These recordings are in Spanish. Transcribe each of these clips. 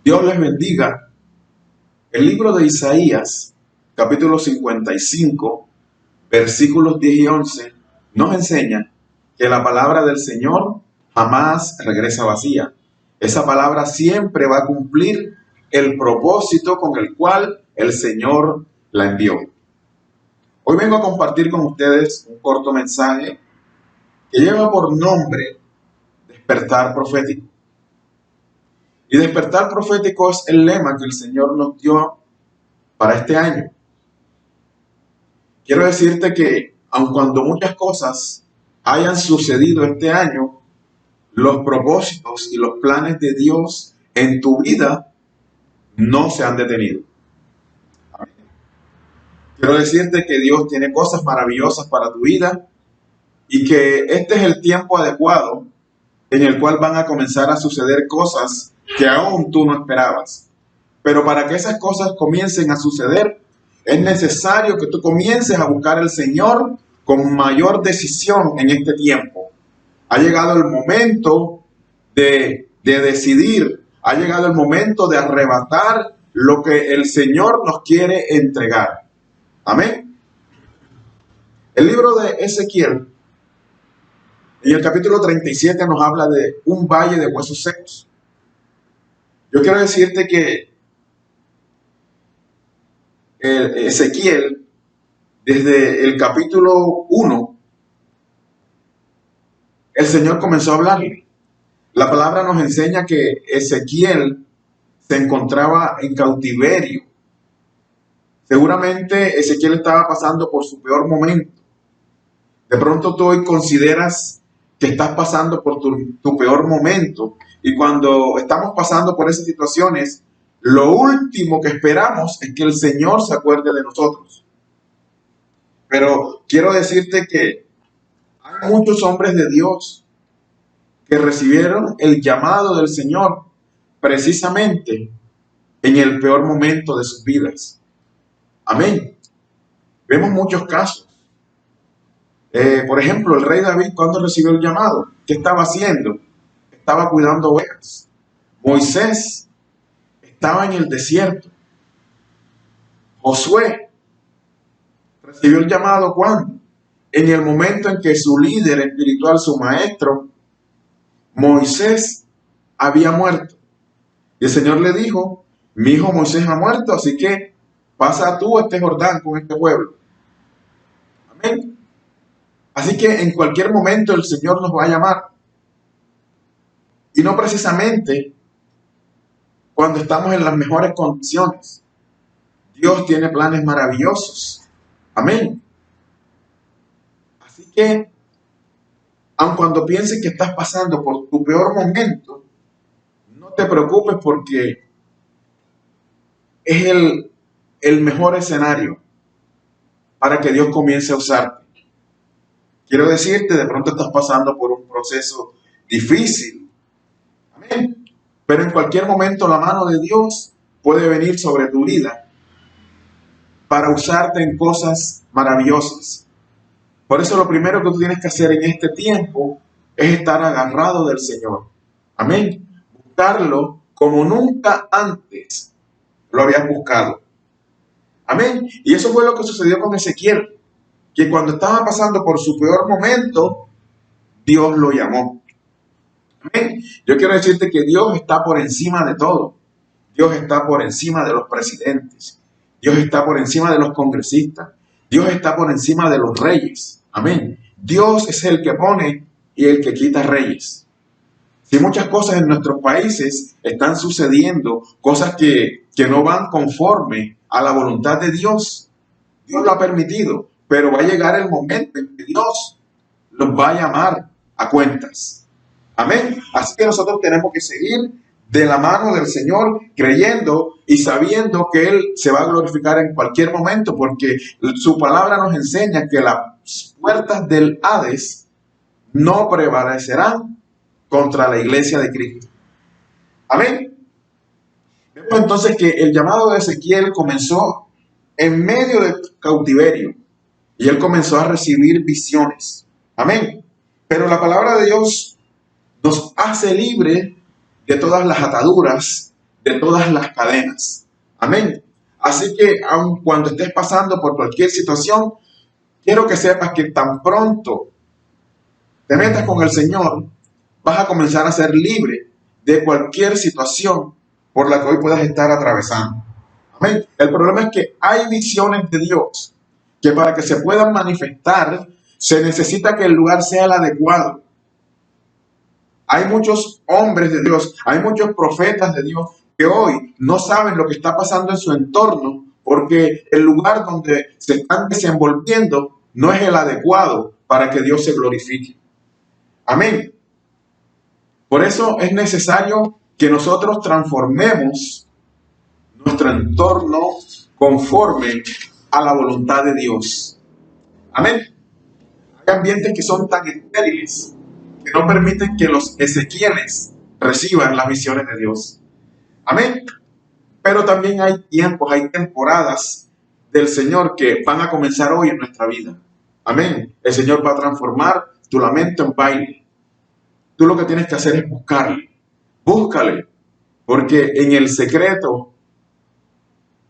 Dios les bendiga. El libro de Isaías, capítulo 55, versículos 10 y 11, nos enseña que la palabra del Señor jamás regresa vacía. Esa palabra siempre va a cumplir el propósito con el cual el Señor la envió. Hoy vengo a compartir con ustedes un corto mensaje que lleva por nombre Despertar Profético. Y despertar profético es el lema que el Señor nos dio para este año. Quiero decirte que aun cuando muchas cosas hayan sucedido este año, los propósitos y los planes de Dios en tu vida no se han detenido. Quiero decirte que Dios tiene cosas maravillosas para tu vida y que este es el tiempo adecuado en el cual van a comenzar a suceder cosas que aún tú no esperabas. Pero para que esas cosas comiencen a suceder, es necesario que tú comiences a buscar al Señor con mayor decisión en este tiempo. Ha llegado el momento de decidir, ha llegado el momento de arrebatar lo que el Señor nos quiere entregar. Amén. El libro de Ezequiel, en el capítulo 37, nos habla de un valle de huesos secos. Yo quiero decirte que Ezequiel, desde el capítulo 1, el Señor comenzó a hablarle. La palabra nos enseña que Ezequiel se encontraba en cautiverio. Seguramente Ezequiel estaba pasando por su peor momento. De pronto tú hoy consideras que estás pasando por tu peor momento. Y cuando estamos pasando por esas situaciones, lo último que esperamos es que el Señor se acuerde de nosotros. Pero quiero decirte que hay muchos hombres de Dios que recibieron el llamado del Señor precisamente en el peor momento de sus vidas. Amén. Vemos muchos casos. Por ejemplo, el rey David, cuando recibió el llamado, ¿qué estaba haciendo? Estaba cuidando ovejas. Moisés estaba en el desierto. Josué recibió el llamado ¿cuándo? En el momento en que su líder espiritual, su maestro, Moisés, había muerto. Y el Señor le dijo, mi hijo Moisés ha muerto, así que pasa tú este Jordán con este pueblo. Amén. Así que en cualquier momento el Señor nos va a llamar. Y no precisamente cuando estamos en las mejores condiciones. Dios tiene planes maravillosos. Amén. Así que, aun cuando pienses que estás pasando por tu peor momento, no te preocupes porque es el mejor escenario para que Dios comience a usarte. Quiero decirte, de pronto estás pasando por un proceso difícil. Amén. Pero en cualquier momento la mano de Dios puede venir sobre tu vida para usarte en cosas maravillosas. Por eso lo primero que tú tienes que hacer en este tiempo es estar agarrado del Señor. Amén. Buscarlo como nunca antes lo habías buscado. Amén. Y eso fue lo que sucedió con Ezequiel, que cuando estaba pasando por su peor momento, Dios lo llamó. Amén. Yo quiero decirte que Dios está por encima de todo. Dios está por encima de los presidentes. Dios está por encima de los congresistas. Dios está por encima de los reyes. Amén. Dios es el que pone y el que quita reyes. Si muchas cosas en nuestros países están sucediendo, cosas que no van conforme a la voluntad de Dios, Dios lo ha permitido, pero va a llegar el momento en que Dios los va a llamar a cuentas. Amén. Así que nosotros tenemos que seguir de la mano del Señor, creyendo y sabiendo que Él se va a glorificar en cualquier momento, porque su palabra nos enseña que las puertas del Hades no prevalecerán contra la iglesia de Cristo. Amén. Vemos entonces que el llamado de Ezequiel comenzó en medio del cautiverio y él comenzó a recibir visiones. Amén. Pero la palabra de Dios nos hace libre de todas las ataduras, de todas las cadenas. Amén. Así que aun cuando estés pasando por cualquier situación, quiero que sepas que tan pronto te metas con el Señor, vas a comenzar a ser libre de cualquier situación por la que hoy puedas estar atravesando. Amén. El problema es que hay visiones de Dios que para que se puedan manifestar se necesita que el lugar sea el adecuado. Hay muchos hombres de Dios, hay muchos profetas de Dios que hoy no saben lo que está pasando en su entorno porque el lugar donde se están desenvolviendo no es el adecuado para que Dios se glorifique. Amén. Por eso es necesario que nosotros transformemos nuestro entorno conforme a la voluntad de Dios. Amén. Hay ambientes que son tan estériles que no permiten que los Ezequieles reciban las visiones de Dios. Amén. Pero también hay tiempos, hay temporadas del Señor que van a comenzar hoy en nuestra vida. Amén. El Señor va a transformar tu lamento en baile. Tú lo que tienes que hacer es buscarle. Búscale. Porque en el secreto,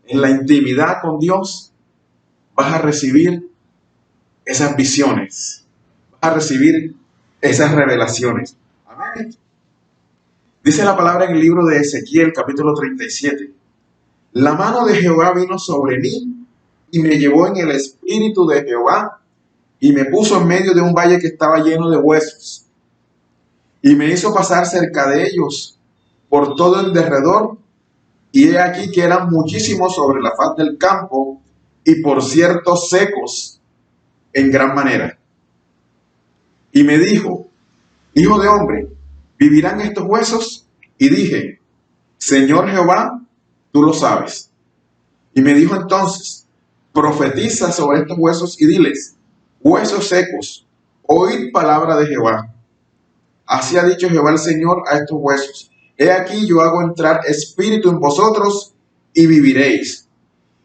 en la intimidad con Dios, vas a recibir esas visiones. Vas a recibir esas revelaciones. Amén. Dice la palabra en el libro de Ezequiel, capítulo 37. La mano de Jehová vino sobre mí y me llevó en el espíritu de Jehová y me puso en medio de un valle que estaba lleno de huesos. Y me hizo pasar cerca de ellos por todo el derredor, y he aquí que eran muchísimos sobre la faz del campo, y por cierto secos en gran manera. Y me dijo: hijo de hombre, ¿vivirán estos huesos? Y dije: Señor Jehová, tú lo sabes. Y me dijo entonces: profetiza sobre estos huesos y diles: huesos secos, oíd palabra de Jehová. Así ha dicho Jehová el Señor a estos huesos: he aquí yo hago entrar espíritu en vosotros y viviréis.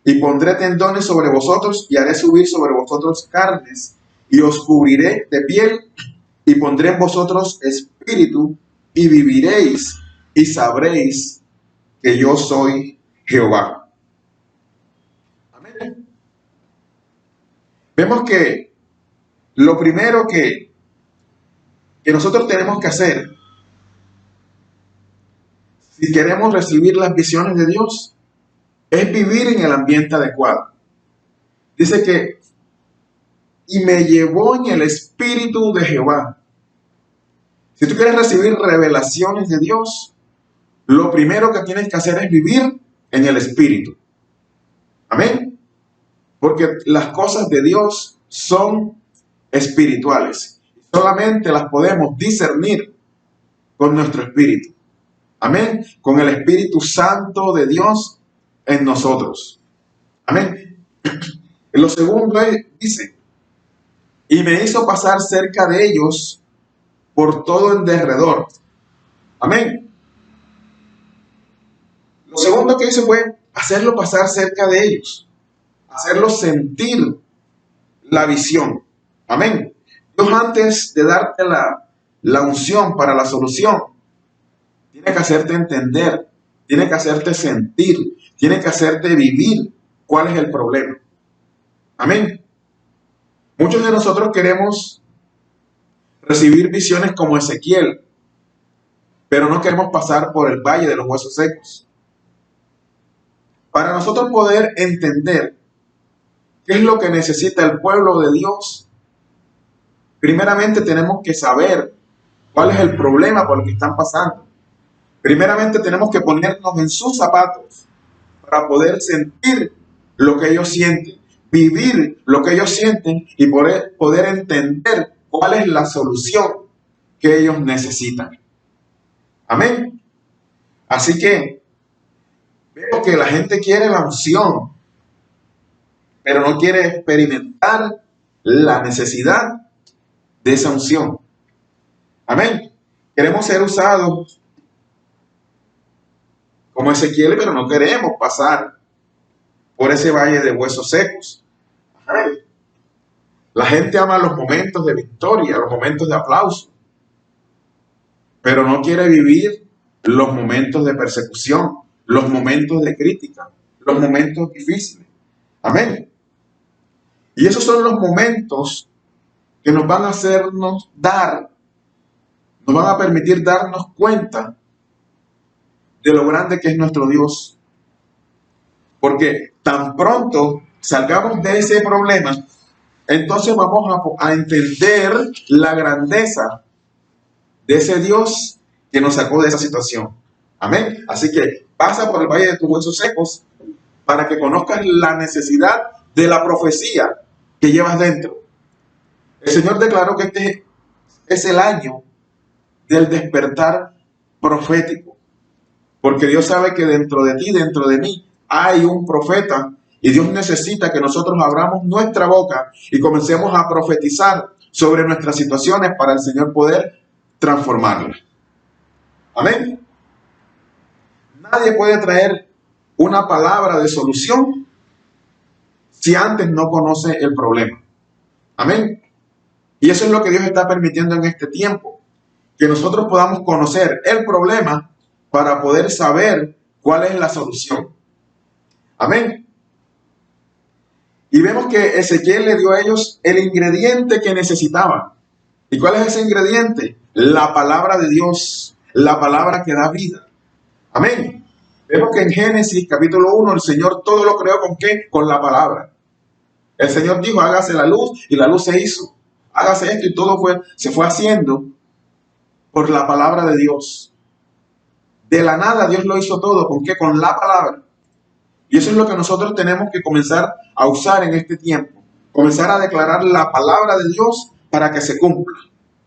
Y pondré tendones sobre vosotros y haré subir sobre vosotros carnes y os cubriré de piel y pondré en vosotros espíritu y viviréis y sabréis que yo soy Jehová. Amén. Vemos que lo primero que nosotros tenemos que hacer si queremos recibir las visiones de Dios es vivir en el ambiente adecuado. Dice que y me llevó en el espíritu de Jehová. Si tú quieres recibir revelaciones de Dios, lo primero que tienes que hacer es vivir en el espíritu. Amén. Porque las cosas de Dios son espirituales. Solamente las podemos discernir con nuestro espíritu. Amén. Con el Espíritu Santo de Dios en nosotros. Amén. Lo segundo dice: y me hizo pasar cerca de ellos por todo el derredor. Amén. Lo segundo que hizo fue hacerlo pasar cerca de ellos. Hacerlo sentir la visión. Amén. Dios, antes de darte la unción para la solución, tiene que hacerte entender, tiene que hacerte sentir, tiene que hacerte vivir cuál es el problema. Amén. Muchos de nosotros queremos recibir visiones como Ezequiel, pero no queremos pasar por el valle de los huesos secos. Para nosotros poder entender qué es lo que necesita el pueblo de Dios, primeramente tenemos que saber cuál es el problema por el que están pasando. Primeramente tenemos que ponernos en sus zapatos para poder sentir lo que ellos sienten, vivir lo que ellos sienten y poder entender cuál es la solución que ellos necesitan. Amén. Así que veo que la gente quiere la unción, pero no quiere experimentar la necesidad de esa unción. Amén. Queremos ser usados como Ezequiel, pero no queremos pasar por ese valle de huesos secos. Amén. La gente ama los momentos de victoria, los momentos de aplauso, pero no quiere vivir los momentos de persecución, los momentos de crítica, los momentos difíciles. Amén. Y esos son los momentos que nos van a hacernos nos van a permitir darnos cuenta de lo grande que es nuestro Dios. Porque tan pronto salgamos de ese problema, entonces vamos a entender la grandeza de ese Dios que nos sacó de esa situación. Amén. Así que pasa por el valle de tus huesos secos para que conozcas la necesidad de la profecía que llevas dentro. El Señor declaró que este es el año del despertar profético, porque Dios sabe que dentro de ti, dentro de mí, hay un profeta y Dios necesita que nosotros abramos nuestra boca y comencemos a profetizar sobre nuestras situaciones para el Señor poder transformarlas. Amén. Nadie puede traer una palabra de solución si antes no conoce el problema. Amén. Y eso es lo que Dios está permitiendo en este tiempo, que nosotros podamos conocer el problema para poder saber cuál es la solución. Amén. Y vemos que Ezequiel le dio a ellos el ingrediente que necesitaban. ¿Y cuál es ese ingrediente? La palabra de Dios, la palabra que da vida. Amén. Vemos que en Génesis capítulo 1 el Señor todo lo creó ¿con qué? Con la palabra. El Señor dijo, hágase la luz, y la luz se hizo. Hágase esto, y todo se fue haciendo por la palabra de Dios. De la nada Dios lo hizo todo. ¿Con qué? Con la palabra. Y eso es lo que nosotros tenemos que comenzar a usar en este tiempo. Comenzar a declarar la palabra de Dios para que se cumpla.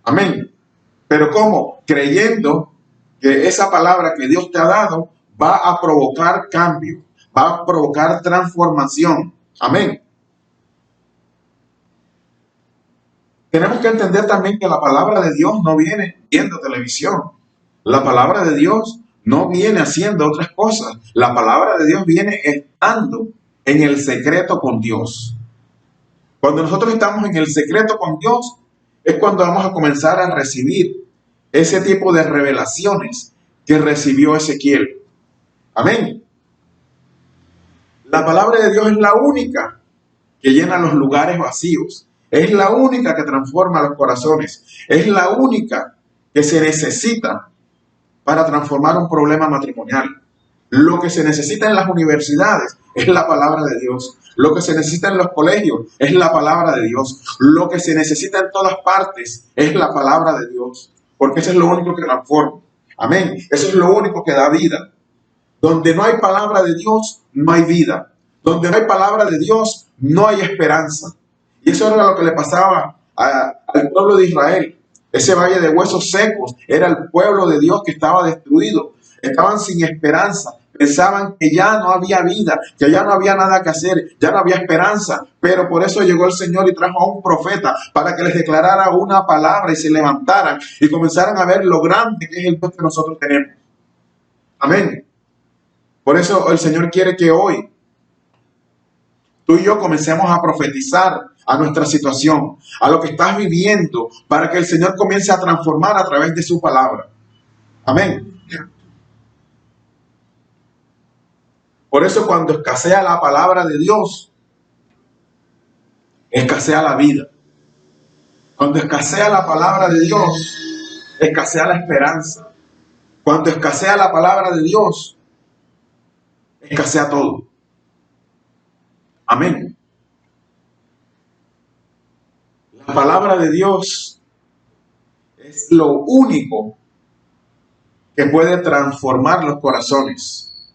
Amén. Pero ¿cómo? Creyendo que esa palabra que Dios te ha dado va a provocar cambio, va a provocar transformación. Amén. Tenemos que entender también que la palabra de Dios no viene viendo televisión. La palabra de Dios no viene haciendo otras cosas. La palabra de Dios viene estando en el secreto con Dios. Cuando nosotros estamos en el secreto con Dios, es cuando vamos a comenzar a recibir ese tipo de revelaciones que recibió Ezequiel. Amén. La palabra de Dios es la única que llena los lugares vacíos. Es la única que transforma los corazones. Es la única que se necesita para transformar un problema matrimonial. Lo que se necesita en las universidades es la palabra de Dios. Lo que se necesita en los colegios es la palabra de Dios. Lo que se necesita en todas partes es la palabra de Dios. Porque eso es lo único que transforma. Amén. Eso es lo único que da vida. Donde no hay palabra de Dios, no hay vida. Donde no hay palabra de Dios, no hay esperanza. Y eso era lo que le pasaba al pueblo de Israel. Ese valle de huesos secos era el pueblo de Dios que estaba destruido. Estaban sin esperanza. Pensaban que ya no había vida, que ya no había nada que hacer, ya no había esperanza. Pero por eso llegó el Señor y trajo a un profeta para que les declarara una palabra y se levantaran y comenzaran a ver lo grande que es el Dios que nosotros tenemos. Amén. Por eso el Señor quiere que hoy tú y yo comencemos a profetizar a nuestra situación, a lo que estás viviendo, para que el Señor comience a transformar a través de su palabra. Amén. Por eso cuando escasea la palabra de Dios, escasea la vida. Cuando escasea la palabra de Dios, escasea la esperanza. Cuando escasea la palabra de Dios, escasea todo. Amén. La palabra de Dios es lo único que puede transformar los corazones.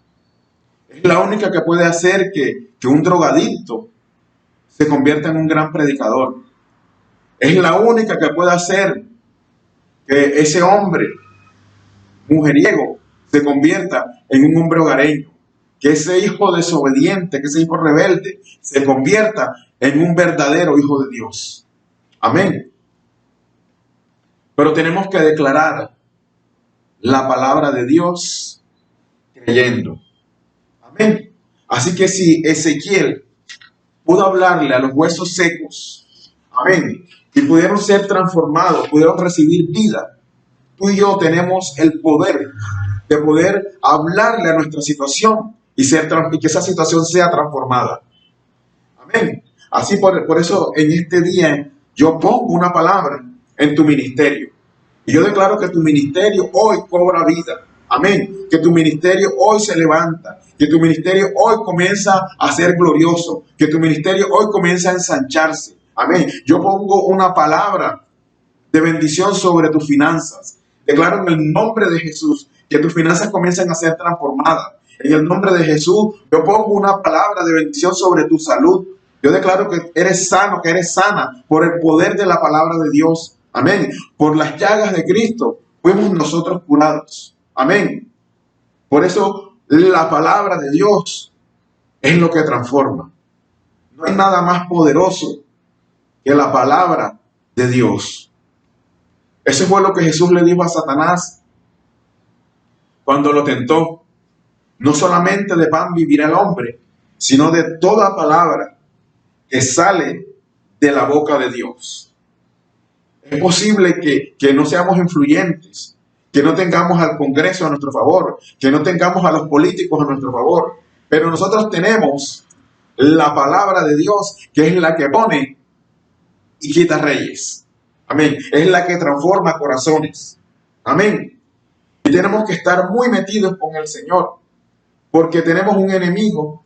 Es la única que puede hacer que un drogadicto se convierta en un gran predicador. Es la única que puede hacer que ese hombre mujeriego se convierta en un hombre hogareño. Que ese hijo desobediente, que ese hijo rebelde se convierta en un verdadero hijo de Dios. Amén. Pero tenemos que declarar la palabra de Dios creyendo. Amén. Así que si Ezequiel pudo hablarle a los huesos secos, amén, y pudieron ser transformados, pudieron recibir vida, tú y yo tenemos el poder de poder hablarle a nuestra situación y que esa situación sea transformada. Amén. Así por eso en este día yo pongo una palabra en tu ministerio. Y yo declaro que tu ministerio hoy cobra vida. Amén. Que tu ministerio hoy se levanta. Que tu ministerio hoy comienza a ser glorioso. Que tu ministerio hoy comienza a ensancharse. Amén. Yo pongo una palabra de bendición sobre tus finanzas. Declaro en el nombre de Jesús que tus finanzas comiencen a ser transformadas. En el nombre de Jesús, yo pongo una palabra de bendición sobre tu salud. Yo declaro que eres sano, que eres sana por el poder de la palabra de Dios. Amén. Por las llagas de Cristo fuimos nosotros curados. Amén. Por eso la palabra de Dios es lo que transforma. No hay nada más poderoso que la palabra de Dios. Eso fue lo que Jesús le dijo a Satanás cuando lo tentó. No solamente de pan vivirá el hombre, sino de toda palabra que sale de la boca de Dios. Es posible que no seamos influyentes, que no tengamos al Congreso a nuestro favor, que no tengamos a los políticos a nuestro favor, pero nosotros tenemos la palabra de Dios, que es la que pone y quita reyes. Amén. Es la que transforma corazones. Amén. Y tenemos que estar muy metidos con el Señor, porque tenemos un enemigo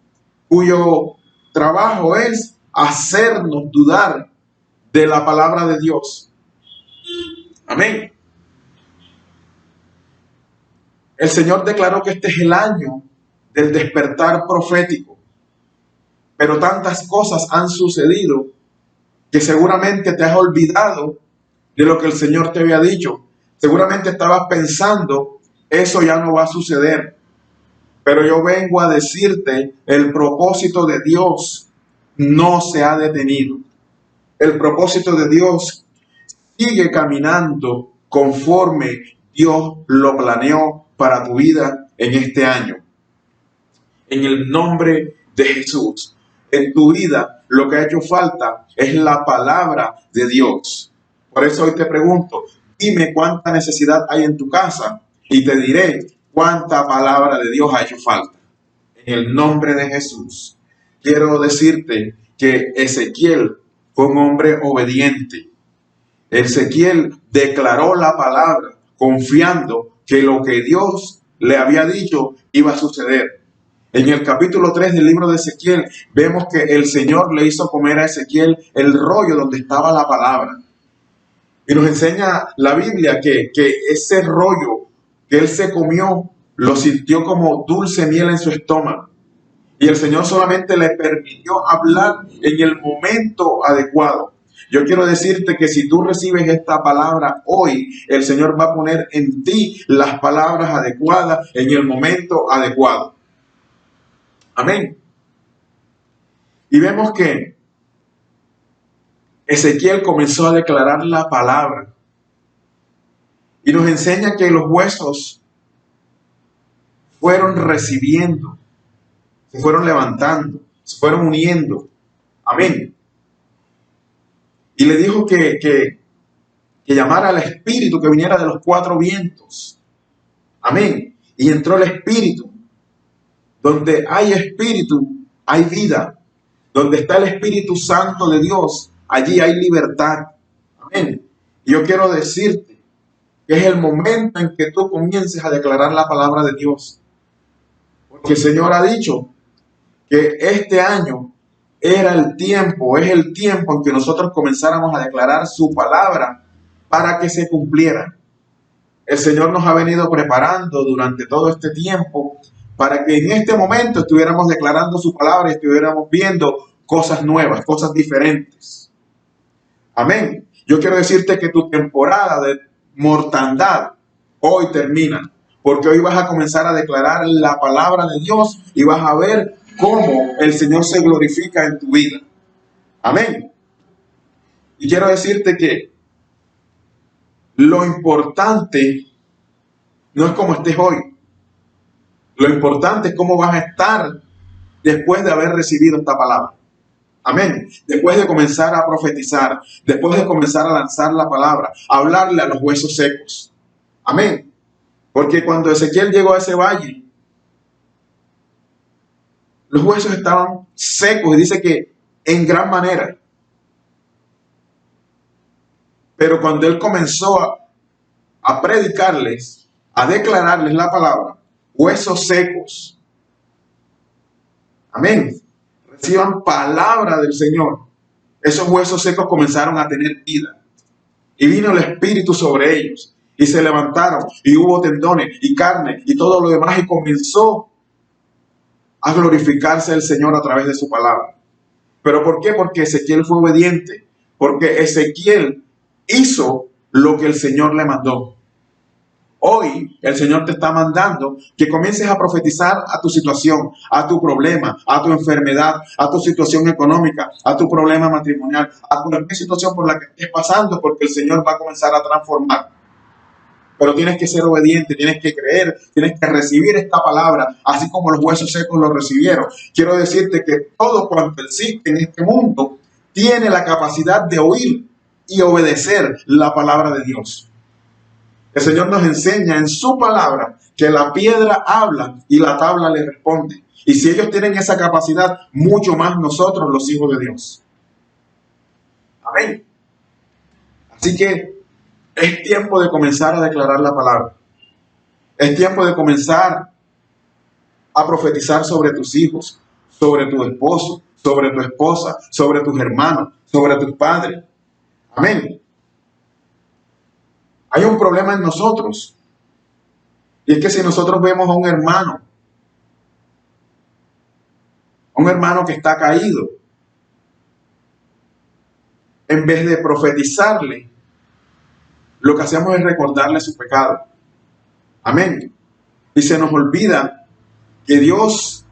cuyo trabajo es hacernos dudar de la palabra de Dios. Amén. El Señor declaró que este es el año del despertar profético, pero tantas cosas han sucedido que seguramente te has olvidado de lo que el Señor te había dicho. Seguramente estabas pensando, eso ya no va a suceder. Pero yo vengo a decirte, el propósito de Dios no se ha detenido. El propósito de Dios sigue caminando conforme Dios lo planeó para tu vida en este año. En el nombre de Jesús, en tu vida lo que ha hecho falta es la palabra de Dios. Por eso hoy te pregunto, dime cuánta necesidad hay en tu casa y te diré cuánta palabra de Dios ha hecho falta. En el nombre de Jesús, quiero decirte que Ezequiel fue un hombre obediente. Ezequiel declaró la palabra confiando que lo que Dios le había dicho iba a suceder. En el capítulo 3 del libro de Ezequiel vemos que el Señor le hizo comer a Ezequiel el rollo donde estaba la palabra. Y nos enseña la Biblia que ese rollo que él se comió lo sintió como dulce miel en su estómago. Y el Señor solamente le permitió hablar en el momento adecuado. Yo quiero decirte que si tú recibes esta palabra hoy, el Señor va a poner en ti las palabras adecuadas en el momento adecuado. Amén. Y vemos que Ezequiel comenzó a declarar la palabra. Y nos enseña que los huesos fueron recibiendo, se fueron levantando, se fueron uniendo. Amén. Y le dijo que llamara al Espíritu que viniera de los cuatro vientos. Amén. Y entró el Espíritu. Donde hay Espíritu, hay vida. Donde está el Espíritu Santo de Dios, allí hay libertad. Amén. Y yo quiero decirte que es el momento en que tú comiences a declarar la palabra de Dios. Porque el Señor ha dicho que este año era el tiempo, es el tiempo en que nosotros comenzáramos a declarar su palabra para que se cumpliera. El Señor nos ha venido preparando durante todo este tiempo para que en este momento estuviéramos declarando su palabra y estuviéramos viendo cosas nuevas, cosas diferentes. Amén. Yo quiero decirte que tu temporada de mortandad hoy termina, porque hoy vas a comenzar a declarar la palabra de Dios y vas a ver cómo el Señor se glorifica en tu vida. Amén. Y quiero decirte que lo importante no es cómo estés hoy. Lo importante es cómo vas a estar después de haber recibido esta palabra. Amén. Después de comenzar a profetizar, después de comenzar a lanzar la palabra, a hablarle a los huesos secos. Amén. Porque cuando Ezequiel llegó a ese valle, los huesos estaban secos y dice que en gran manera. Pero cuando él comenzó a predicarles, a declararles la palabra, huesos secos, amén, reciban palabra del Señor. Esos huesos secos comenzaron a tener vida. Y vino el Espíritu sobre ellos. Y se levantaron. Y hubo tendones y carne y todo lo demás. Y comenzó a glorificarse el Señor a través de su palabra. ¿Pero por qué? Porque Ezequiel fue obediente. Porque Ezequiel hizo lo que el Señor le mandó. Hoy el Señor te está mandando que comiences a profetizar a tu situación, a tu problema, a tu enfermedad, a tu situación económica, a tu problema matrimonial, a cualquier situación por la que estés pasando, porque el Señor va a comenzar a transformar. Pero tienes que ser obediente, tienes que creer, tienes que recibir esta palabra, así como los huesos secos lo recibieron. Quiero decirte que todo cuanto existe en este mundo tiene la capacidad de oír y obedecer la palabra de Dios. El Señor nos enseña en su palabra que la piedra habla y la tabla le responde. Y si ellos tienen esa capacidad, mucho más nosotros, los hijos de Dios. Amén. Así que es tiempo de comenzar a declarar la palabra. Es tiempo de comenzar a profetizar sobre tus hijos, sobre tu esposo, sobre tu esposa, sobre tus hermanos, sobre tus padres. Amén. Hay un problema en nosotros. Y es que si nosotros vemos a un hermano que está caído, en vez de profetizarle, lo que hacemos es recordarle su pecado. Amén. Y se nos olvida que Dios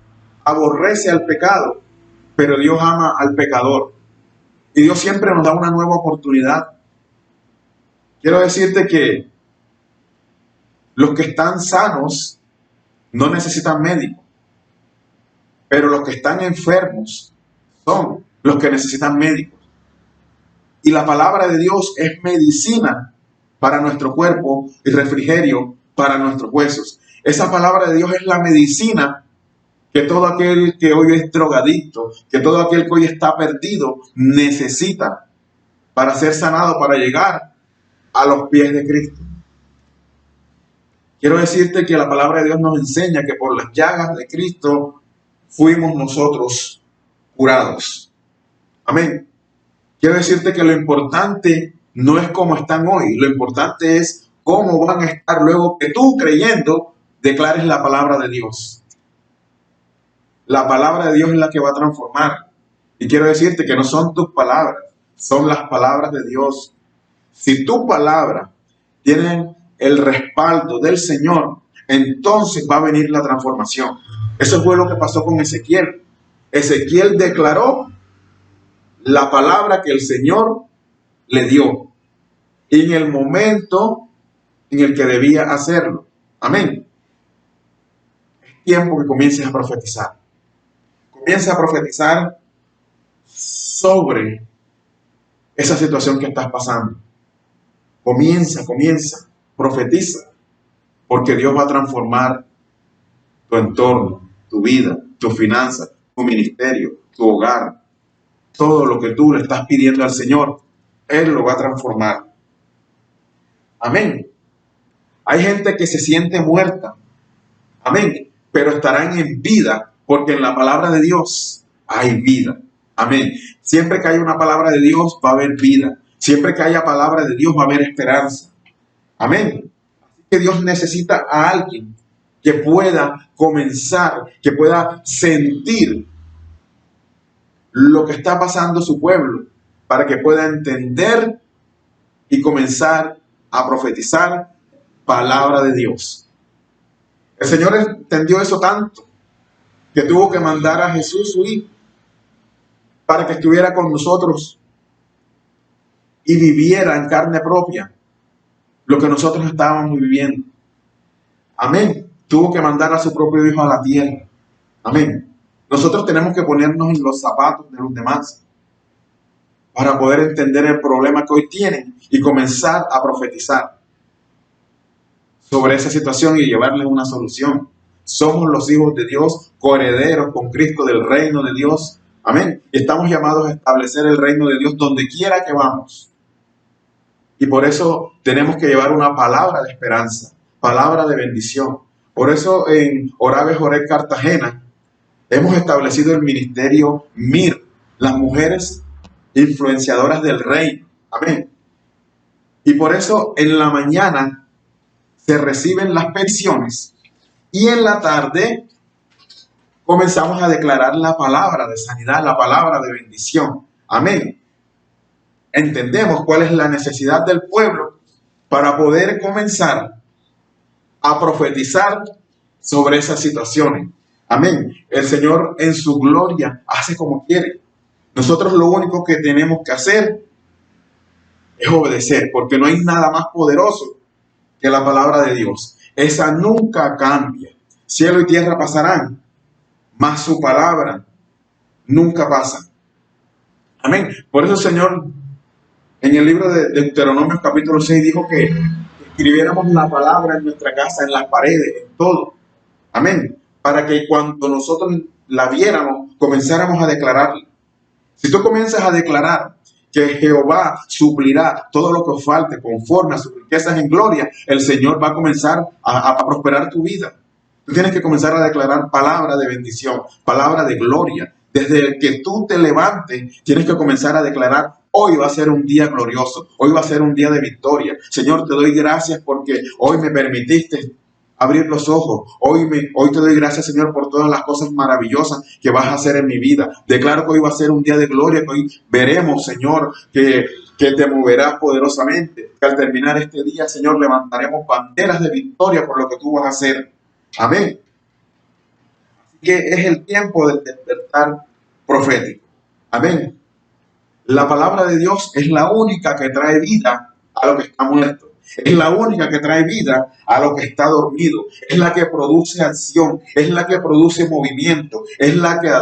aborrece al pecado, pero Dios ama al pecador. Y Dios siempre nos da una nueva oportunidad. Quiero decirte que los que están sanos no necesitan médico, pero los que están enfermos son los que necesitan médicos. Y la palabra de Dios es medicina para nuestro cuerpo y refrigerio para nuestros huesos. Esa palabra de Dios es la medicina que todo aquel que hoy es drogadicto, que todo aquel que hoy está perdido, necesita para ser sanado, para llegar a los pies de Cristo. Quiero decirte que la palabra de Dios nos enseña que por las llagas de Cristo fuimos nosotros curados. Amén. Quiero decirte que lo importante no es cómo están hoy, lo importante es cómo van a estar luego que tú, creyendo, declares la palabra de Dios. La palabra de Dios es la que va a transformar. Y quiero decirte que no son tus palabras, son las palabras de Dios. Si tu palabra tiene el respaldo del Señor, entonces va a venir la transformación. Eso fue lo que pasó con Ezequiel. Ezequiel declaró la palabra que el Señor le dio y en el momento en el que debía hacerlo. Amén. Es tiempo que comiences a profetizar. Comienza a profetizar sobre esa situación que estás pasando. Comienza, profetiza, porque Dios va a transformar tu entorno, tu vida, tus finanzas, tu ministerio, tu hogar. Todo lo que tú le estás pidiendo al Señor, Él lo va a transformar. Amén. Hay gente que se siente muerta. Amén. Pero estarán en vida porque en la palabra de Dios hay vida. Amén. Siempre que haya una palabra de Dios va a haber vida. Siempre que haya palabra de Dios va a haber esperanza. Amén. Así que Dios necesita a alguien que pueda comenzar, que pueda sentir lo que está pasando su pueblo, para que pueda entender y comenzar a profetizar palabra de Dios. El Señor entendió eso tanto que tuvo que mandar a Jesús, su Hijo, para que estuviera con nosotros y viviera en carne propia lo que nosotros estábamos viviendo. Amén. Tuvo que mandar a su propio Hijo a la tierra. Amén. Nosotros tenemos que ponernos en los zapatos de los demás para poder entender el problema que hoy tienen y comenzar a profetizar sobre esa situación y llevarles una solución. Somos los hijos de Dios, coherederos con Cristo del reino de Dios. Amén. Y estamos llamados a establecer el reino de Dios donde quiera que vamos. Y por eso tenemos que llevar una palabra de esperanza, palabra de bendición. Por eso en Orabe Joreb Cartagena hemos establecido el ministerio MIR, las mujeres influenciadoras del reino. Amén. Y por eso en la mañana se reciben las peticiones y en la tarde comenzamos a declarar la palabra de sanidad, la palabra de bendición. Amén. Entendemos cuál es la necesidad del pueblo para poder comenzar a profetizar sobre esas situaciones. Amén. El Señor en su gloria hace como quiere. Nosotros lo único que tenemos que hacer es obedecer, porque no hay nada más poderoso que la palabra de Dios. Esa nunca cambia. Cielo y tierra pasarán, mas su palabra nunca pasa. Amén. Por eso el Señor en el libro de Deuteronomio capítulo 6 dijo que escribiéramos la palabra en nuestra casa, en las paredes, en todo. Amén. Para que cuando nosotros la viéramos, comenzáramos a declararla. Si tú comienzas a declarar que Jehová suplirá todo lo que os falte conforme a sus riquezas en gloria, el Señor va a comenzar a prosperar tu vida. Tú tienes que comenzar a declarar palabra de bendición, palabra de gloria. Desde que tú te levantes, tienes que comenzar a declarar: hoy va a ser un día glorioso, hoy va a ser un día de victoria. Señor, te doy gracias porque hoy me permitiste abrir los ojos. Hoy te doy gracias, Señor, por todas las cosas maravillosas que vas a hacer en mi vida. Declaro que hoy va a ser un día de gloria, que hoy veremos, Señor, que te moverás poderosamente. Que al terminar este día, Señor, levantaremos banderas de victoria por lo que tú vas a hacer. Amén. Así que es el tiempo del despertar profético. Amén. La palabra de Dios es la única que trae vida a lo que está muerto. Es la única que trae vida a lo que está dormido. Es la que produce acción. Es la que produce movimiento. Es la que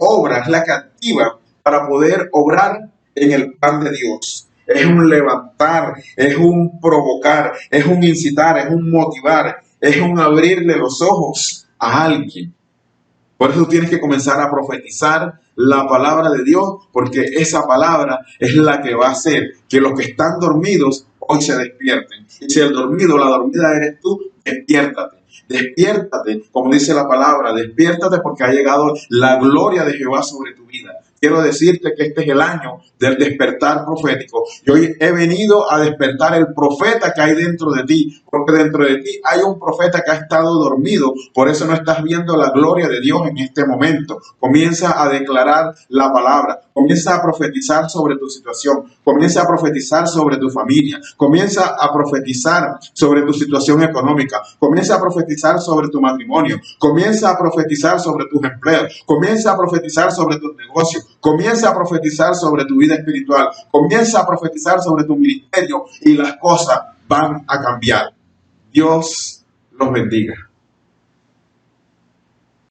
obra, es la que activa para poder obrar en el plan de Dios. Es un levantar, es un provocar, es un incitar, es un motivar, es un abrirle los ojos a alguien. Por eso tienes que comenzar a profetizar la palabra de Dios, porque esa palabra es la que va a hacer que los que están dormidos hoy se despierten. Y si el dormido, la dormida eres tú, despiértate. Despiértate, como dice la palabra, despiértate porque ha llegado la gloria de Jehová sobre tu vida. Quiero decirte que este es el año del despertar profético. Y hoy he venido a despertar el profeta que hay dentro de ti, porque dentro de ti hay un profeta que ha estado dormido. Por eso no estás viendo la gloria de Dios en este momento. Comienza a declarar la palabra. Comienza a profetizar sobre tu situación. Comienza a profetizar sobre tu familia. Comienza a profetizar sobre tu situación económica. Comienza a profetizar sobre tu matrimonio. Comienza a profetizar sobre tus empleos. Comienza a profetizar sobre tus negocios. Comienza a profetizar sobre tu vida espiritual. Comienza a profetizar sobre tu ministerio y las cosas van a cambiar. Dios los bendiga.